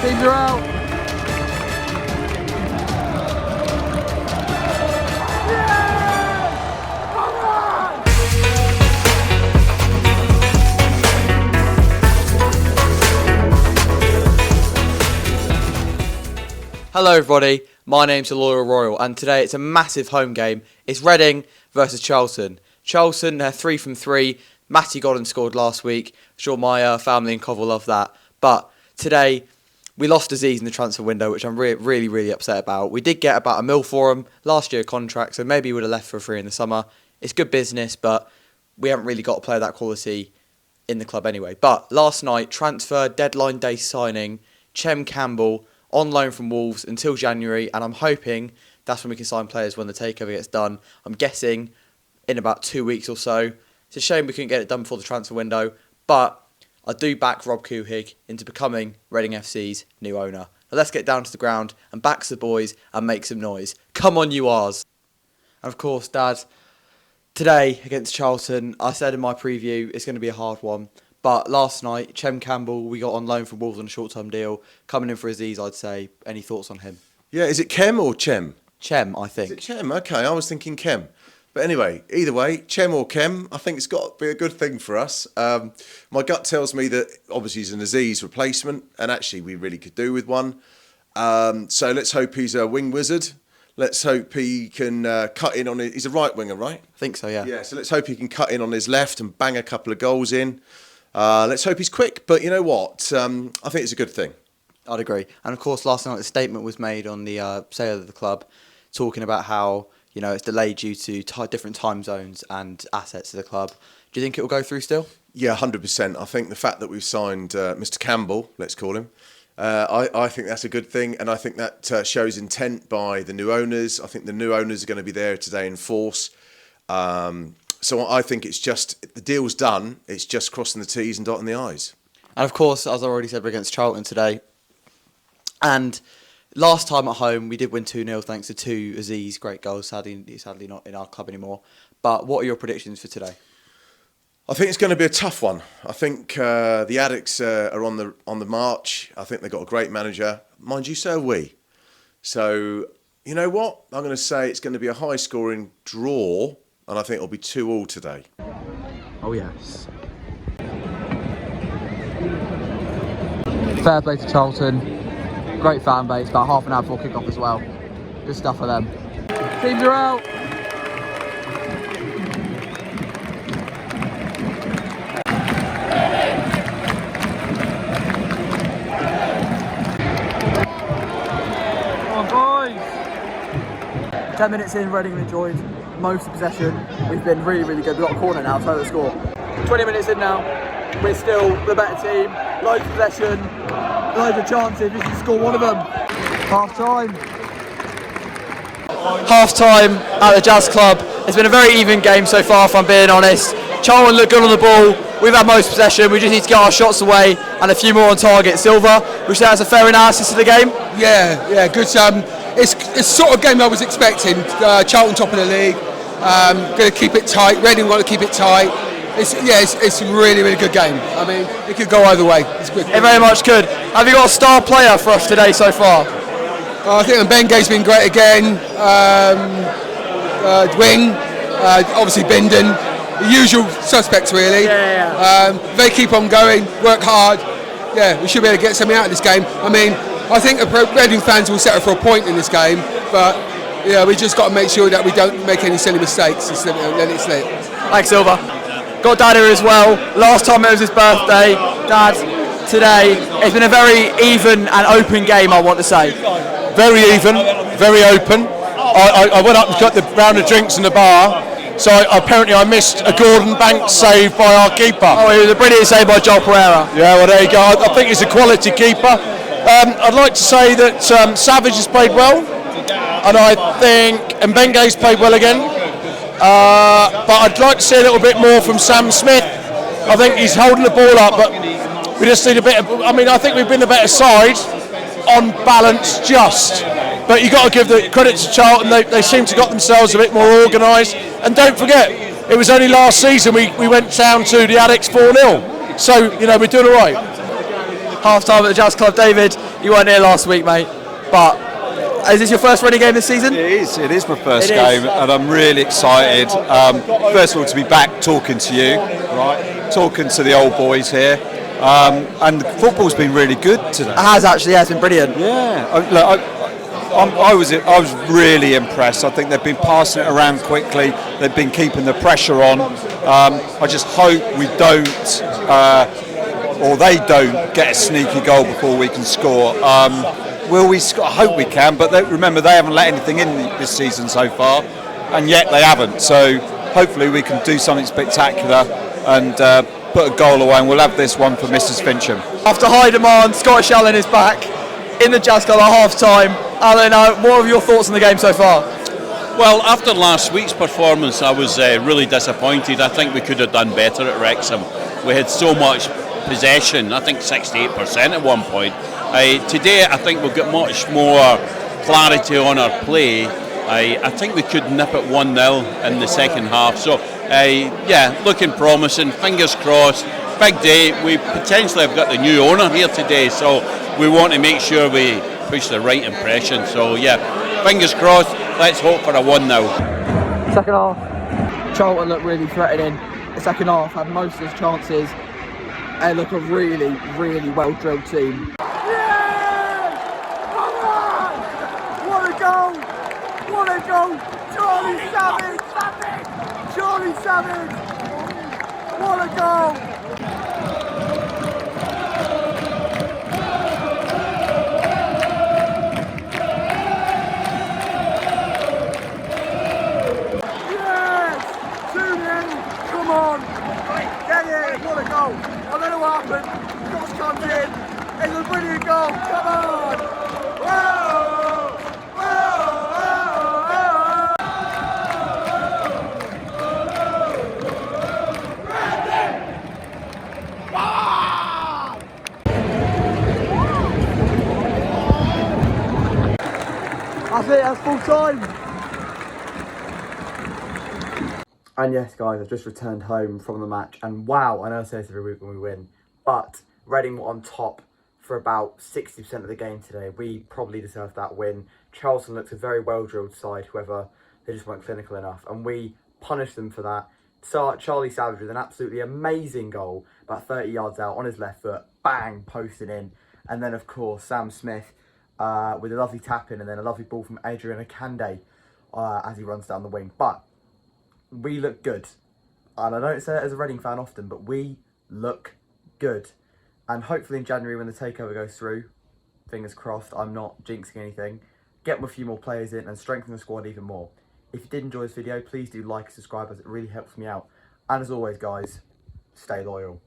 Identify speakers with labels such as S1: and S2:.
S1: Teams are out. Hello everybody, my name's Loyal Royal and today it's a massive home game. It's Reading versus Charlton. Charlton, they're 3 from 3. Matty Godden scored last week. I'm sure my family in Cov will love that. But today, we lost Aziz in the transfer window, which I'm really upset about. We did get about £1 million for him, last year contract, so maybe he would have left for free in the summer. It's good business, but we haven't really got a player of that quality in the club anyway. But last night, transfer deadline day signing, Chem Campbell, on loan from Wolves until January, and I'm hoping that's when we can sign players when the takeover gets done. I'm guessing in about 2 weeks or so. It's a shame we couldn't get it done before the transfer window, but I do back Rob Couhig into becoming Reading FC's new owner. Now let's get down to the ground and back the boys and make some noise. Come on, you R's. And of course, Dad, today against Charlton, I said in my preview it's going to be a hard one. But last night, Chem Campbell, we got on loan from Wolves on a short-term deal. Coming in for Aziz, I'd say. Any thoughts on him?
S2: Yeah, is it Chem or Chem?
S1: Chem, I think.
S2: Is it Chem? Okay, I was thinking Chem. But anyway, either way, Chem or Chem, I think it's got to be a good thing for us. My gut tells me that obviously he's an Aziz replacement, and actually we really could do with one. So let's hope he's a wing wizard. Let's hope he can cut in on it. He's a right winger, right?
S1: I think so, yeah.
S2: Yeah, so let's hope he can cut in on his left and bang a couple of goals in. Let's hope he's quick, but you know what? I think it's a good thing.
S1: I'd agree. And of course, last night a statement was made on the sale of the club, talking about how it's delayed due to different time zones and assets of the club. Do you think it will go through still?
S2: Yeah, 100%. I think the fact that we've signed Mr. Campbell, let's call him, I think that's a good thing, and I think that shows intent by the new owners. I think the new owners are going to be there today in force. So I think it's just, the deal's done, it's just crossing the T's and dotting the I's.
S1: And of course, as I already said, we're against Charlton today. And last time at home, we did win 2-0 thanks to 2 Aziz great goals, sadly not in our club anymore. But what are your predictions for today?
S2: I think it's going to be a tough one. I think the Addicts are on the march. I think they've got a great manager. Mind you, so are we. So, you know what? I'm going to say it's going to be a high-scoring draw, and I think it'll be 2-2 today.
S1: Oh, yes. Fair play to Charlton. Great fan base, about half an hour before kick-off as well. Good stuff for them. Teams are out. Come on, boys. 10 minutes in, Reading enjoyed most of possession. We've been really good. We've got a corner now, so the score. 20 minutes in now, we're still the better team. Loads of possession, loads of chances. We should score one of them. Half time at the Jazz Club. It's been a very even game so far, if I'm being honest. Charlton looked good on the ball. We've had most possession. We just need to get our shots away and a few more on target. Silver, which that's a fair analysis of the game.
S3: Yeah, good. It's sort of game I was expecting. Charlton top of the league. Going to keep it tight. Reading want to keep it tight. It's a really good game. I mean, it could go either way. It's good.
S1: It very much could. Have you got a star player for us today so far?
S3: I think Mbenge's been great again. Wing, obviously Bindon, the usual suspects really.
S1: Yeah.
S3: They keep on going, work hard. Yeah, we should be able to get something out of this game. I mean, I think Reading fans will settle for a point in this game, but we just got to make sure that we don't make any silly mistakes and let it slip.
S1: Thanks, Silver. Got Dad here as well. Last time it was his birthday. Dad, today it's been a very even and open game, I want to say.
S4: Very even, very open. I went up and got the round of drinks in the bar, so apparently I missed a Gordon Banks save by our keeper.
S1: Oh, it was a brilliant save by Joel Pereira.
S4: Yeah, well there you go. I think he's a quality keeper. I'd like to say that Savage has played well, and I think Mbenge's played well again. But I'd like to see a little bit more from Sam Smith. I think he's holding the ball up, but we just need a bit of, I think we've been the better side on balance just. But you've got to give the credit to Charlton. They seem to got themselves a bit more organised. And don't forget, it was only last season we went down to the Addicts 4-0. So, we're doing all right.
S1: Half time at the Jazz Club. David, You weren't here last week, mate. But is this your first Reading game this season?
S5: It is my first game, and I'm really excited. First of all, to be back talking to you, right? Talking to the old boys here. And the football's been really good today.
S1: It has actually, yeah, it's been brilliant.
S5: Yeah, I was really impressed. I think they've been passing it around quickly. They've been keeping the pressure on. I just hope we don't, or they don't, get a sneaky goal before we can score. Will we? I hope we can, but remember they haven't let anything in this season so far, and yet they haven't. So hopefully we can do something spectacular and put a goal away, and we'll have this one for Mrs. Fincham.
S1: After high demand, Scottish Alan is back in the Jazz Colour half-time. Alan, what are your thoughts on the game so far?
S6: Well, after last week's performance, I was really disappointed. I think we could have done better at Wrexham. We had so much possession, I think 68% at one point. Today, I think we've got much more clarity on our play. I think we could nip it 1-0 in the second half. So, yeah, looking promising. Fingers crossed. Big day. We potentially have got the new owner here today, so we want to make sure we push the right impression. So, yeah, fingers crossed. Let's hope for a 1-0.
S1: Second half, Charlton looked really threatening. The second half had most of his chances. They look a really, really well-drilled team.
S7: What a goal! What a goal! Charlie Savage! Charlie Savage! What a goal! Yes! Tune in! Come on! Get in! What a goal! I don't know what happened. Cross comes in. It's a brilliant goal! Come on! Whoa!
S1: That's it, that's full time. And yes, guys, I've just returned home from the match, and wow, I know I say this every week when we win, but Reading were on top for about 60% of the game today. We probably deserved that win. Charlton looks a very well-drilled side, however, they just weren't clinical enough, and we punished them for that. Charlie Savage with an absolutely amazing goal, about 30 yards out on his left foot, bang, posted in, and then of course Sam Smith with a lovely tap in, and then a lovely ball from Adrian Akande as he runs down the wing. But we look good, and I don't say it as a Reading fan often, but we look good. And hopefully in January when the takeover goes through, fingers crossed, I'm not jinxing anything, get a few more players in and strengthen the squad even more. If you did enjoy this video, please do like and subscribe as it really helps me out. And as always, guys, stay loyal.